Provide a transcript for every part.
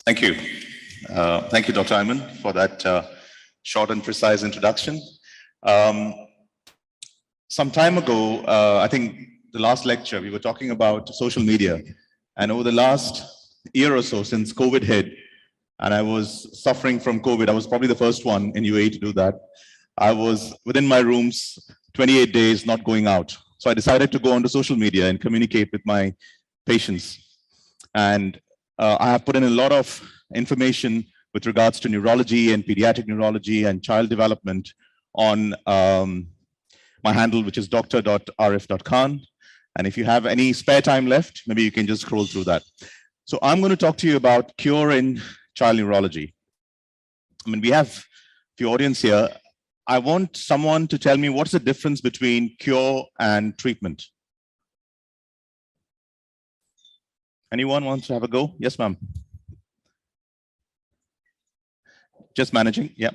Thank you. Thank you, Dr. Ayman, for that short and precise introduction. Some time ago, I think the last lecture, we were talking about social media. And over the last year or so, since COVID hit, and I was suffering from COVID, I was probably the first one in UAE to do that. I was within my rooms, 28 days, not going out. So I decided to go onto social media and communicate with my patients. And I have put in a lot of information with regards to neurology and pediatric neurology and child development on my handle, which is dr.arif.khan. And if you have any spare time left, maybe you can just scroll through that. So I'm going to talk to you about cure in child neurology. I mean, we have a few audience here. I want someone to tell me what's the difference between cure and treatment. Anyone wants to have a go? Yes, ma'am. Just managing, yeah.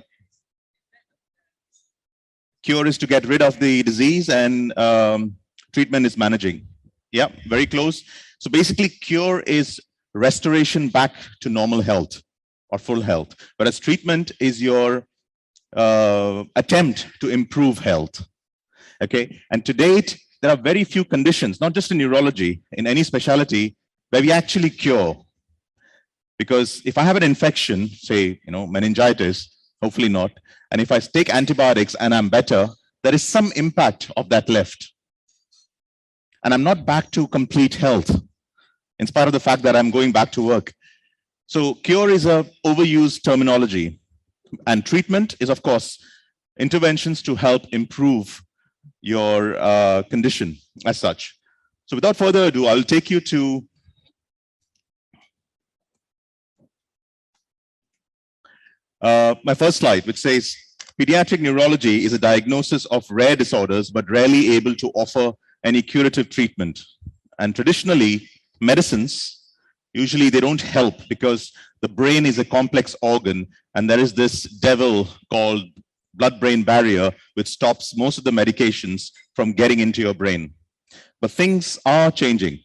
Cure is to get rid of the disease and treatment is managing. Yeah, very close. So basically cure is restoration back to normal health or full health, whereas treatment is your attempt to improve health. Okay, and to date, there are very few conditions, not just in neurology, in any specialty, where we actually cure. Because if I have an infection, say, meningitis, hopefully not, and if I take antibiotics and I'm better, there is some impact of that left. And I'm not back to complete health, in spite of the fact that I'm going back to work. So cure is a overused terminology. And treatment is, of course, interventions to help improve your condition as such. So without further ado, I'll take you to my first slide, which says, pediatric neurology is a diagnosis of rare disorders, but rarely able to offer any curative treatment. And traditionally, medicines, usually they don't help because the brain is a complex organ, and there is this devil called blood-brain barrier, which stops most of the medications from getting into your brain. But things are changing.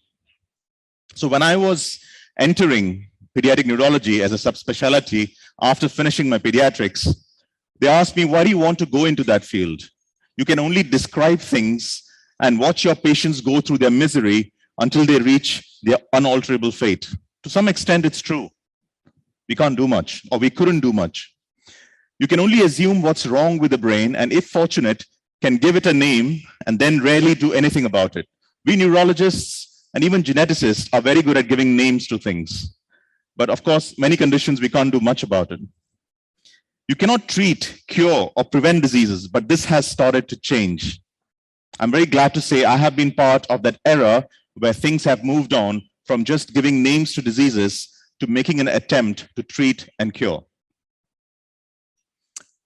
So when I was entering pediatric neurology as a subspecialty, after finishing my pediatrics, they asked me, why do you want to go into that field? You can only describe things and watch your patients go through their misery until they reach their unalterable fate. To some extent, it's true. We can't do much, or we couldn't do much. You can only assume what's wrong with the brain, and if fortunate, can give it a name and then rarely do anything about it. We neurologists and even geneticists are very good at giving names to things. But of course, many conditions we can't do much about it. You cannot treat, cure, or prevent diseases, but this has started to change. I'm very glad to say I have been part of that era where things have moved on from just giving names to diseases to making an attempt to treat and cure.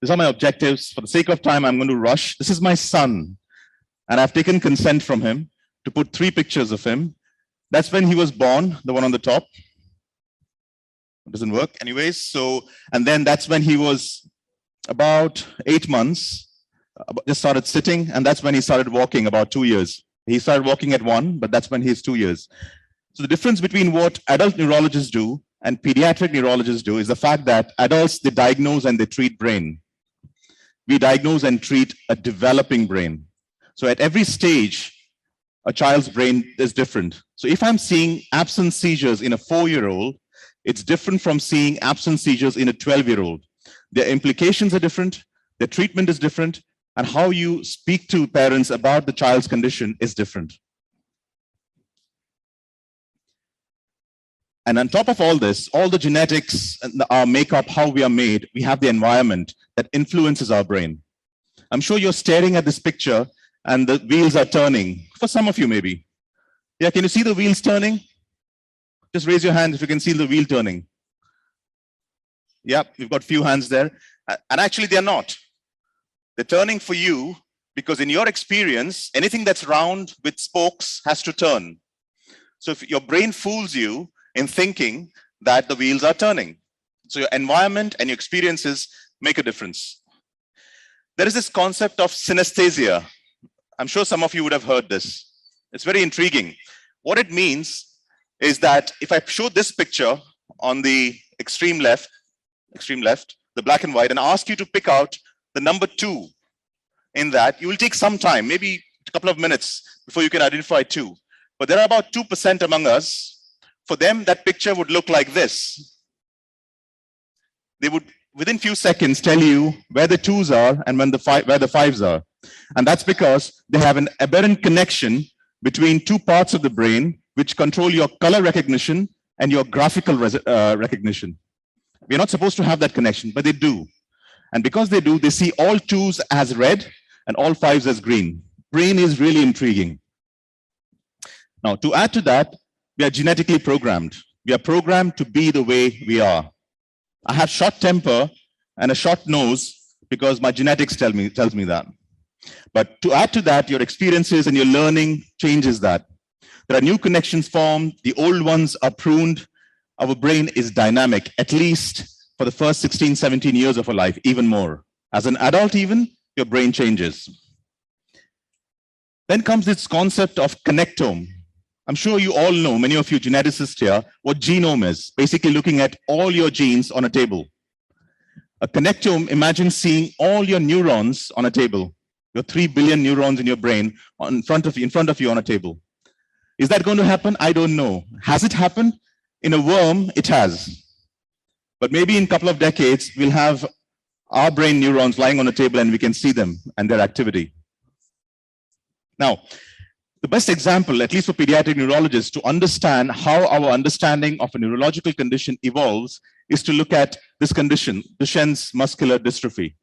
These are my objectives. For the sake of time, I'm going to rush. This is my son, and I've taken consent from him to put 3 pictures of him. That's when he was born, the one on the top. It doesn't work anyways. So, and then that's when he was about 8 months, just started sitting, and that's when he started walking, about 2 years. He started walking at 1, but that's when he's 2 years. So the difference between what adult neurologists do and pediatric neurologists do is the fact that adults, they diagnose and they treat brain. We diagnose and treat a developing brain. So at every stage, a child's brain is different. So if I'm seeing absent seizures in a 4-year-old, it's different from seeing absent seizures in a 12-year-old. Their implications are different, their treatment is different, and how you speak to parents about the child's condition is different. And on top of all this, all the genetics, and our makeup, how we are made, we have the environment that influences our brain. I'm sure you're staring at this picture and the wheels are turning. For some of you, maybe. Yeah, can you see the wheels turning? Just raise your hand if you can see the wheel turning. Yep, we've got a few hands there. And actually, they're not. They're turning for you because in your experience, anything that's round with spokes has to turn. So if your brain fools you in thinking that the wheels are turning. So your environment and your experiences make a difference. There is this concept of synaesthesia. I'm sure some of you would have heard this. It's very intriguing. What it means is that if I show this picture on the extreme left, the black and white, and ask you to pick out the number 2 in that, you will take some time, maybe a couple of minutes before you can identify 2. But there are about 2% among us. For them, that picture would look like this. They would, within few seconds, tell you where the 2s are and when where the 5s are. And that's because they have an aberrant connection between 2 parts of the brain which control your color recognition and your graphical recognition. We're not supposed to have that connection, but they do. And because they do, they see all 2s as red and all 5s as green. Brain is really intriguing. Now, to add to that, we are genetically programmed. We are programmed to be the way we are. I have short temper and a short nose because my genetics tells me that. But to add to that, your experiences and your learning changes that. There are new connections formed, the old ones are pruned. Our brain is dynamic, at least for the first 16, 17 years of our life, even more. As an adult even, your brain changes. Then comes this concept of connectome. I'm sure you all know, many of you geneticists here, what genome is. Basically looking at all your genes on a table. A connectome, imagine seeing all your neurons on a table. Your 3 billion neurons in your brain in front of you on a table. Is that going to happen? I don't know. Has it happened? In a worm, it has. But maybe in a couple of decades, we'll have our brain neurons lying on a table and we can see them and their activity. Now, the best example, at least for pediatric neurologists, to understand how our understanding of a neurological condition evolves is to look at this condition, Duchenne's muscular dystrophy.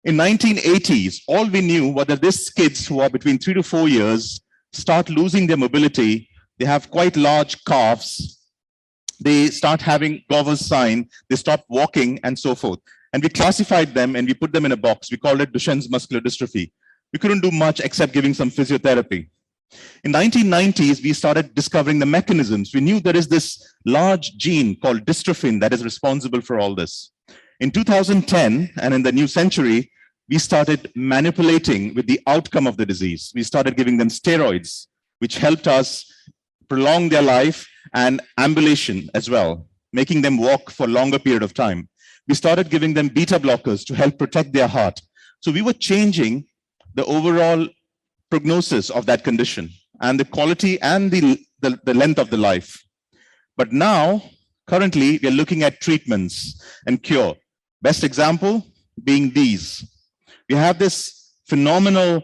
In 1980s, all we knew was that these kids who are between 3 to 4 years start losing their mobility. They have quite large calves. They start having Gauver's sign. They stop walking and so forth. And we classified them and we put them in a box. We called it Duchenne's muscular dystrophy. We couldn't do much except giving some physiotherapy. In 1990s, we started discovering the mechanisms. We knew there is this large gene called dystrophin that is responsible for all this. In 2010, and in the new century, we started manipulating with the outcome of the disease. We started giving them steroids, which helped us prolong their life and ambulation as well, making them walk for a longer period of time. We started giving them beta blockers to help protect their heart. So we were changing the overall prognosis of that condition and the quality and the length of the life. But now, currently, we are looking at treatments and cure. Best example being these. We have this phenomenal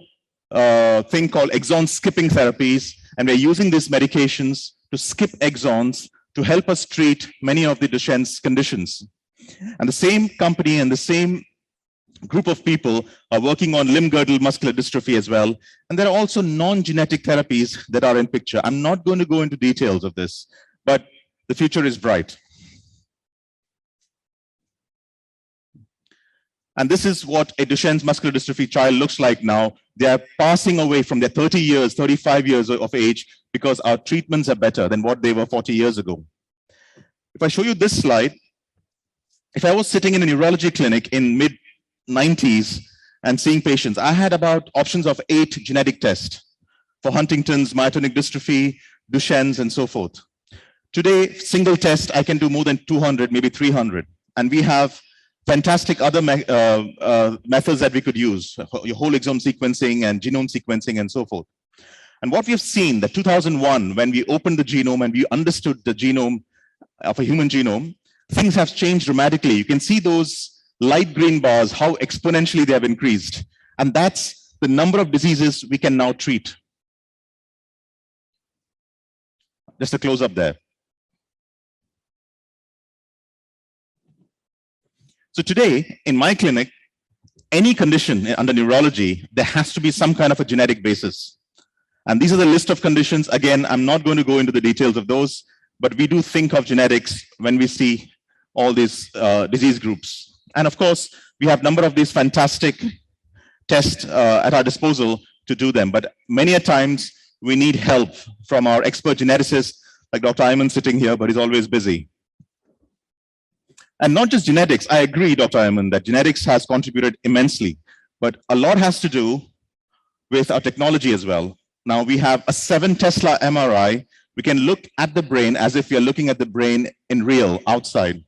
thing called exon skipping therapies, and we're using these medications to skip exons to help us treat many of the Duchenne's conditions. And the same company and the same group of people are working on limb-girdle muscular dystrophy as well. And there are also non-genetic therapies that are in picture. I'm not going to go into details of this, but the future is bright. And this is what a Duchenne's muscular dystrophy child looks like now. They are passing away from their 30 years, 35 years of age because our treatments are better than what they were 40 years ago. If I show you this slide, if I was sitting in a neurology clinic in mid-90s and seeing patients, I had about options of 8 genetic tests for Huntington's, myotonic dystrophy, Duchenne's, and so forth. Today, single test, I can do more than 200, maybe 300. And we have fantastic other methods that we could use, your whole exome sequencing and genome sequencing and so forth. And what we have seen, that 2001, when we opened the genome and we understood the genome of a human genome, things have changed dramatically. You can see those light green bars, how exponentially they have increased. And that's the number of diseases we can now treat. Just a close up there. So today, in my clinic, any condition under neurology, there has to be some kind of a genetic basis. And these are the list of conditions. Again, I'm not going to go into the details of those, but we do think of genetics when we see all these disease groups. And of course, we have a number of these fantastic tests at our disposal to do them. But many a times, we need help from our expert geneticists, like Dr. Ayman sitting here, but he's always busy. And not just genetics. I agree, Dr. Ayman, that genetics has contributed immensely, but a lot has to do with our technology as well. Now we have a 7 Tesla MRI, We can look at the brain as if we are looking at the brain in real, outside.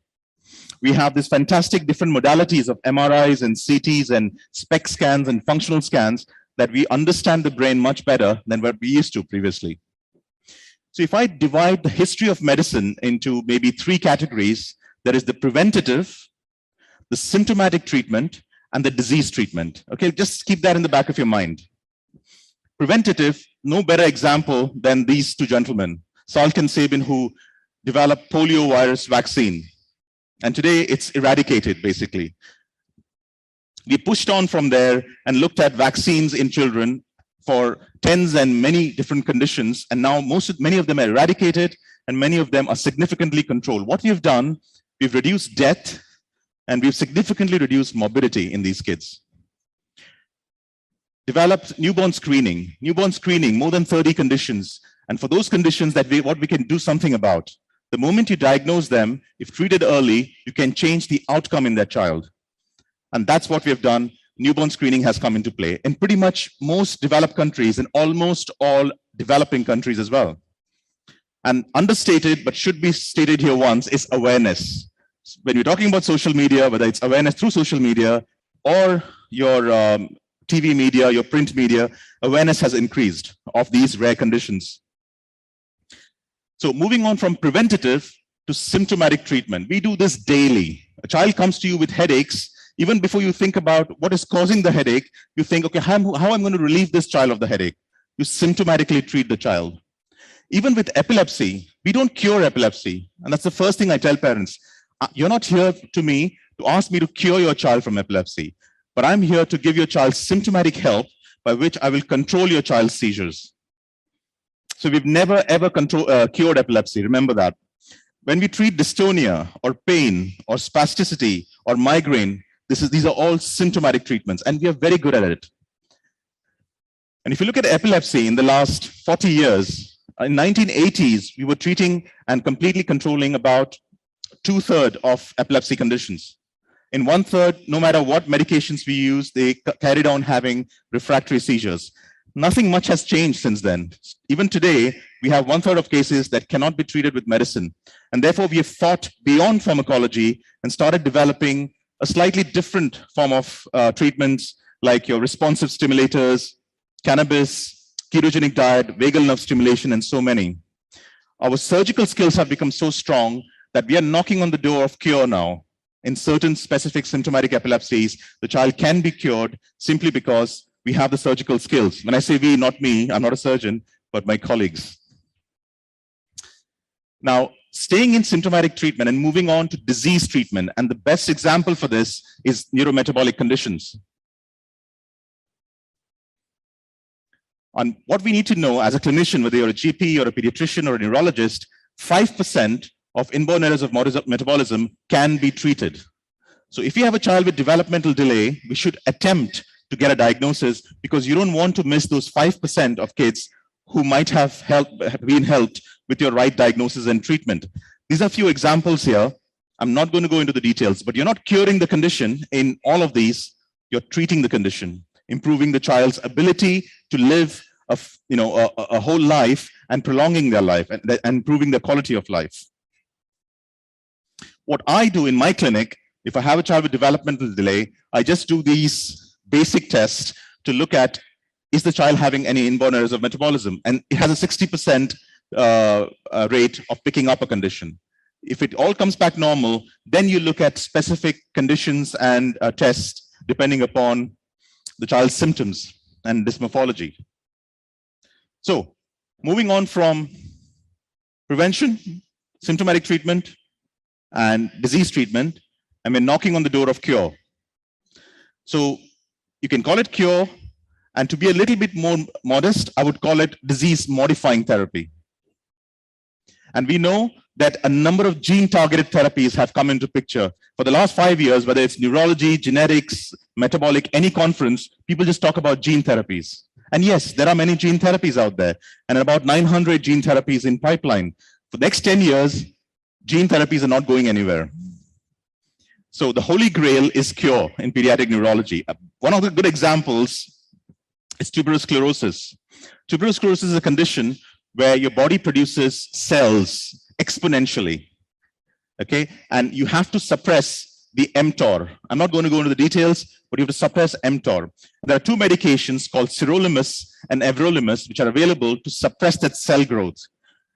We have these fantastic different modalities of MRIs and CTs and SPECT scans and functional scans that we understand the brain much better than what we used to previously. So if I divide the history of medicine into maybe 3 categories, there is the preventative, the symptomatic treatment, and the disease treatment. Okay, just keep that in the back of your mind. Preventative, no better example than these 2 gentlemen, Salk and Sabin, who developed polio virus vaccine. And today it's eradicated, basically. We pushed on from there and looked at vaccines in children for tens and many different conditions. And now many of them are eradicated and many of them are significantly controlled. What we've done, we've reduced death and we've significantly reduced morbidity in these kids. Developed newborn screening, more than 30 conditions. And for those conditions what we can do something about. The moment you diagnose them, if treated early, you can change the outcome in that child. And that's what we have done. Newborn screening has come into play in pretty much most developed countries and almost all developing countries as well. And understated, but should be stated here once, is awareness. When you're talking about social media, whether it's awareness through social media or your TV media, your print media, awareness has increased of these rare conditions. So moving on from preventative to symptomatic treatment, we do this daily. A child comes to you with headaches. Even before you think about what is causing the headache, you think, okay, how I'm going to relieve this child of the headache? You symptomatically treat the child. Even with epilepsy, we don't cure epilepsy. And that's the first thing I tell parents. You're not here to me to ask me to cure your child from epilepsy, but I'm here to give your child symptomatic help by which I will control your child's seizures. So we've never ever cured epilepsy, remember that. When we treat dystonia or pain or spasticity or migraine, these are all symptomatic treatments, and we are very good at it. And if you look at epilepsy in the last 40 years, in 1980s, we were treating and completely controlling about 2/3 of epilepsy conditions. In 1/3, no matter what medications we use, they carried on having refractory seizures. Nothing much has changed since then. Even today, we have 1/3 of cases that cannot be treated with medicine. And therefore, we have thought beyond pharmacology and started developing a slightly different form of treatments like your responsive stimulators, cannabis, ketogenic diet, vagal nerve stimulation, and so many. Our surgical skills have become so strong that we are knocking on the door of cure now. In certain specific symptomatic epilepsies, the child can be cured simply because we have the surgical skills. When I say we, not me, I'm not a surgeon, but my colleagues. Now, staying in symptomatic treatment and moving on to disease treatment, and the best example for this is neurometabolic conditions. And what we need to know as a clinician, whether you're a GP or a pediatrician or a neurologist, 5% of inborn errors of metabolism can be treated. So if you have a child with developmental delay, we should attempt to get a diagnosis because you don't want to miss those 5% of kids who might have been helped with your right diagnosis and treatment. These are a few examples here. I'm not going to go into the details, but you're not curing the condition in all of these. You're treating the condition, improving the child's ability to live a whole life and prolonging their life and improving their quality of life. What I do in my clinic, if I have a child with developmental delay, I just do these basic tests to look at, is the child having any inborn errors of metabolism? And it has a 60% rate of picking up a condition. If it all comes back normal, then you look at specific conditions and tests depending upon the child's symptoms and dysmorphology. So moving on from prevention, symptomatic treatment, and disease treatment, and we're knocking on the door of cure. So you can call it cure, and to be a little bit more modest, I would call it disease-modifying therapy. And we know that a number of gene-targeted therapies have come into picture. For the last 5 years, whether it's neurology, genetics, metabolic, any conference, people just talk about gene therapies. And yes, there are many gene therapies out there, and about 900 gene therapies in pipeline. For the next 10 years, gene therapies are not going anywhere. So the holy grail is cure in pediatric neurology. One of the good examples is tuberous sclerosis. Tuberous sclerosis is a condition where your body produces cells exponentially. Okay, and you have to suppress the mTOR. I'm not going to go into the details, but you have to suppress mTOR. There are two medications called Ceromas and Everolimus, which are available to suppress that cell growth.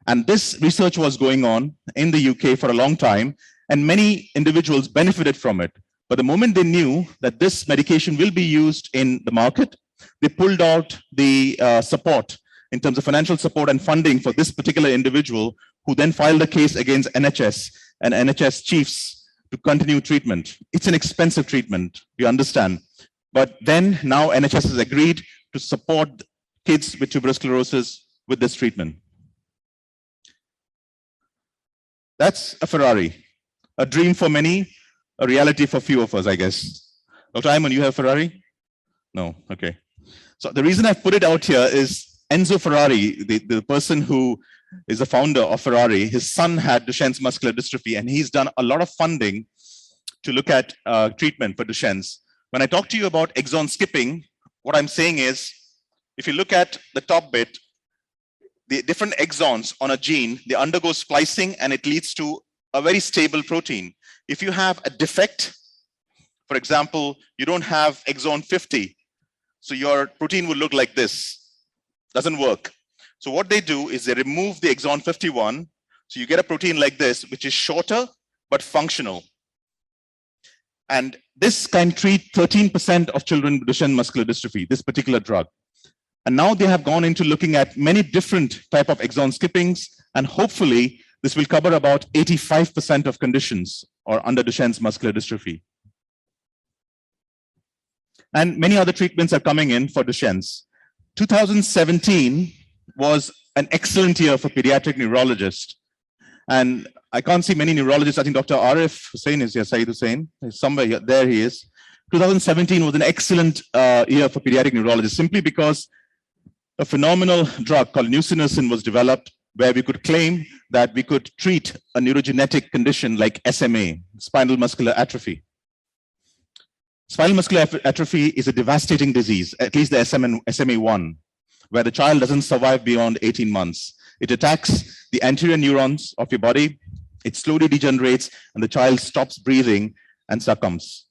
And this research was going on in the UK for a long time, and many individuals benefited from it. But the moment they knew that this medication will be used in the market, they pulled out the support in terms of financial support and funding for this particular individual, who then filed a case against NHS and NHS chiefs to continue treatment. It's an expensive treatment, you understand. But then now NHS has agreed to support kids with tuberous sclerosis with this treatment. That's a Ferrari, a dream for many, a reality for few of us, I guess. Dr. Ayman, you have a Ferrari? No, okay. So the reason I put it out here is Enzo Ferrari, the person who is the founder of Ferrari, his son had Duchenne's muscular dystrophy, and he's done a lot of funding to look at treatment for Duchenne's. When I talk to you about exon skipping, what I'm saying is, if you look at the top bit, the different exons on a gene, they undergo splicing and it leads to a very stable protein. If you have a defect, for example, you don't have exon 50, so your protein will look like this. Doesn't work. So what they do is they remove the exon 51, so you get a protein like this, which is shorter but functional. And this can treat 13% of children with Duchenne muscular dystrophy, this particular drug. And now they have gone into looking at many different type of exon skippings, and hopefully this will cover about 85% of conditions or under Duchenne's muscular dystrophy. And many other treatments are coming in for Duchenne's. 2017 was an excellent year for pediatric neurologists. And I can't see many neurologists. I think Dr. Arif Hussain is here, Saeed Hussain, somewhere here, there he is. 2017 was an excellent year for pediatric neurologists, simply because a phenomenal drug called nusinersen was developed, where we could claim that we could treat a neurogenetic condition like SMA, spinal muscular atrophy. Spinal muscular atrophy is a devastating disease, at least the SMA1, where the child doesn't survive beyond 18 months. It attacks the anterior neurons of your body, it slowly degenerates, and the child stops breathing and succumbs.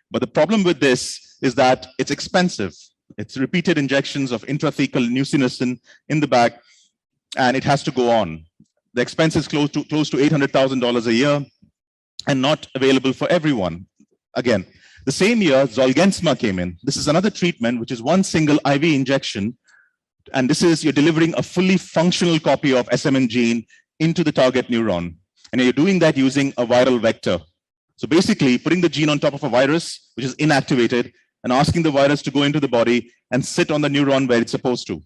But the problem with this is that it's expensive. It's repeated injections of intrathecal nusinersen in the back, and it has to go on. The expense is close to $800,000 a year and not available for everyone. Again, the same year, Zolgensma came in. This is another treatment, which is one single IV injection. And this is, you're delivering a fully functional copy of SMN gene into the target neuron. And you're doing that using a viral vector. So basically, putting the gene on top of a virus, which is inactivated, and asking the virus to go into the body and sit on the neuron where it's supposed to.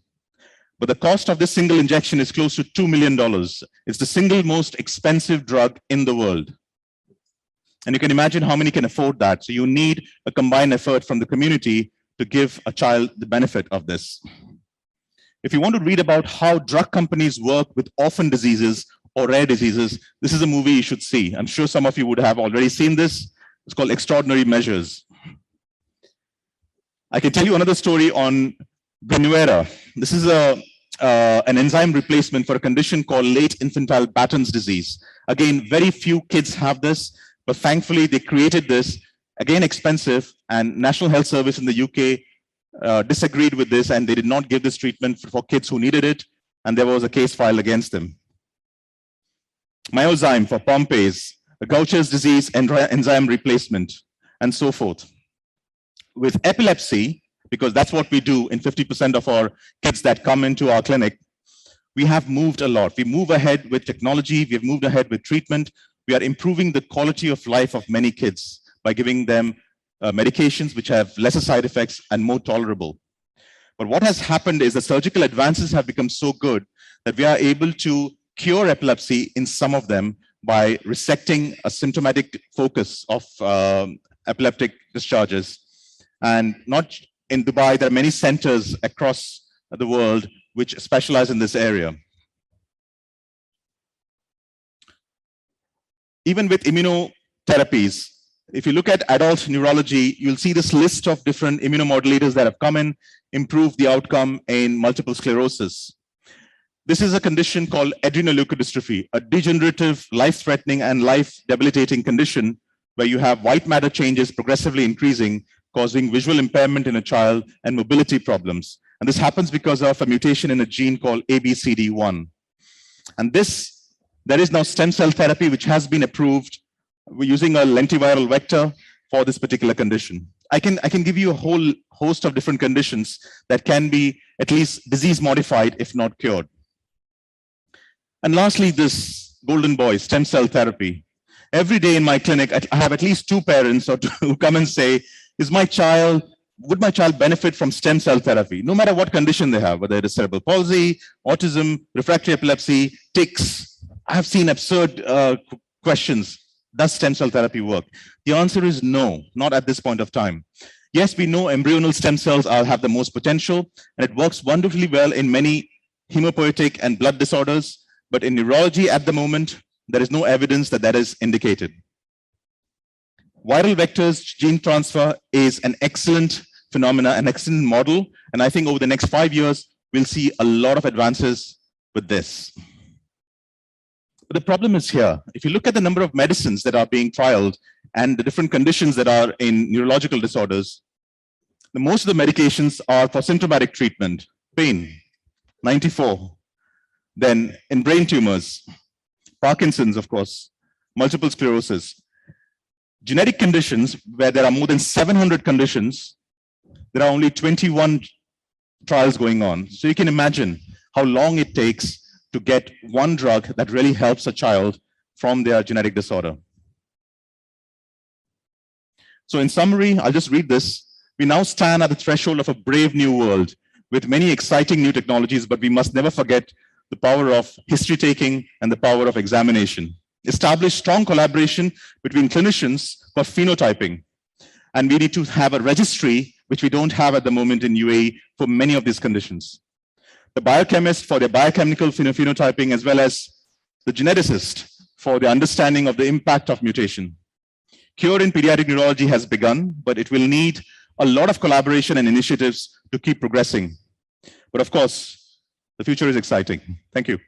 But the cost of this single injection is close to $2 million. It's the single most expensive drug in the world. And you can imagine how many can afford that. So you need a combined effort from the community to give a child the benefit of this. If you want to read about how drug companies work with orphan diseases or rare diseases, this is a movie you should see. I'm sure some of you would have already seen this. It's called Extraordinary Measures. I can tell you another story on Venuera. This is an enzyme replacement for a condition called late infantile Batten's disease. Again, very few kids have this, but thankfully they created this. Again, expensive, and National Health Service in the UK disagreed with this, and they did not give this treatment for kids who needed it, and there was a case filed against them. Myozyme for Pompe's, Gaucher's disease enzyme replacement, and so forth. With epilepsy, because that's what we do in 50% of our kids that come into our clinic, we have moved a lot. We move ahead with technology, we have moved ahead with treatment. We are improving the quality of life of many kids by giving them medications which have lesser side effects and more tolerable. But what has happened is the surgical advances have become so good that we are able to cure epilepsy in some of them by resecting a symptomatic focus of epileptic discharges. And not in Dubai, there are many centers across the world which specialize in this area. Even with immunotherapies, if you look at adult neurology, you'll see this list of different immunomodulators that have come in, improved the outcome in multiple sclerosis. This is a condition called adrenal leukodystrophy, a degenerative, life-threatening, and life-debilitating condition where you have white matter changes progressively increasing, causing visual impairment in a child and mobility problems. And this happens because of a mutation in a gene called ABCD1. And there is now stem cell therapy which has been approved. We're using a lentiviral vector for this particular condition. I can give you a whole host of different conditions that can be at least disease modified, if not cured. And lastly, this golden boy, stem cell therapy. Every day in my clinic, I have at least 2 parents who come and say, would my child benefit from stem cell therapy? No matter what condition they have, whether it is cerebral palsy, autism, refractory epilepsy, tics. I have seen absurd questions. Does stem cell therapy work? The answer is no, not at this point of time. Yes, we know embryonal stem cells have the most potential, and it works wonderfully well in many hemopoietic and blood disorders. But in neurology at the moment, there is no evidence that that is indicated. Viral vectors gene transfer is an excellent phenomena, an excellent model. And I think over the next 5 years, we'll see a lot of advances with this. But the problem is here. If you look at the number of medicines that are being trialed and the different conditions that are in neurological disorders, most of the medications are for symptomatic treatment, pain, 94. Then in brain tumors, Parkinson's, of course, multiple sclerosis, genetic conditions where there are more than 700 conditions, there are only 21 trials going on. So you can imagine how long it takes to get one drug that really helps a child from their genetic disorder. So in summary, I'll just read this. We now stand at the threshold of a brave new world with many exciting new technologies, but we must never forget the power of history taking and the power of examination. Establish strong collaboration between clinicians for phenotyping. And we need to have a registry, which we don't have at the moment in UAE for many of these conditions. The biochemist for their biochemical phenotyping, as well as the geneticist for the understanding of the impact of mutation. Cure in pediatric neurology has begun, but it will need a lot of collaboration and initiatives to keep progressing. But of course, the future is exciting. Thank you.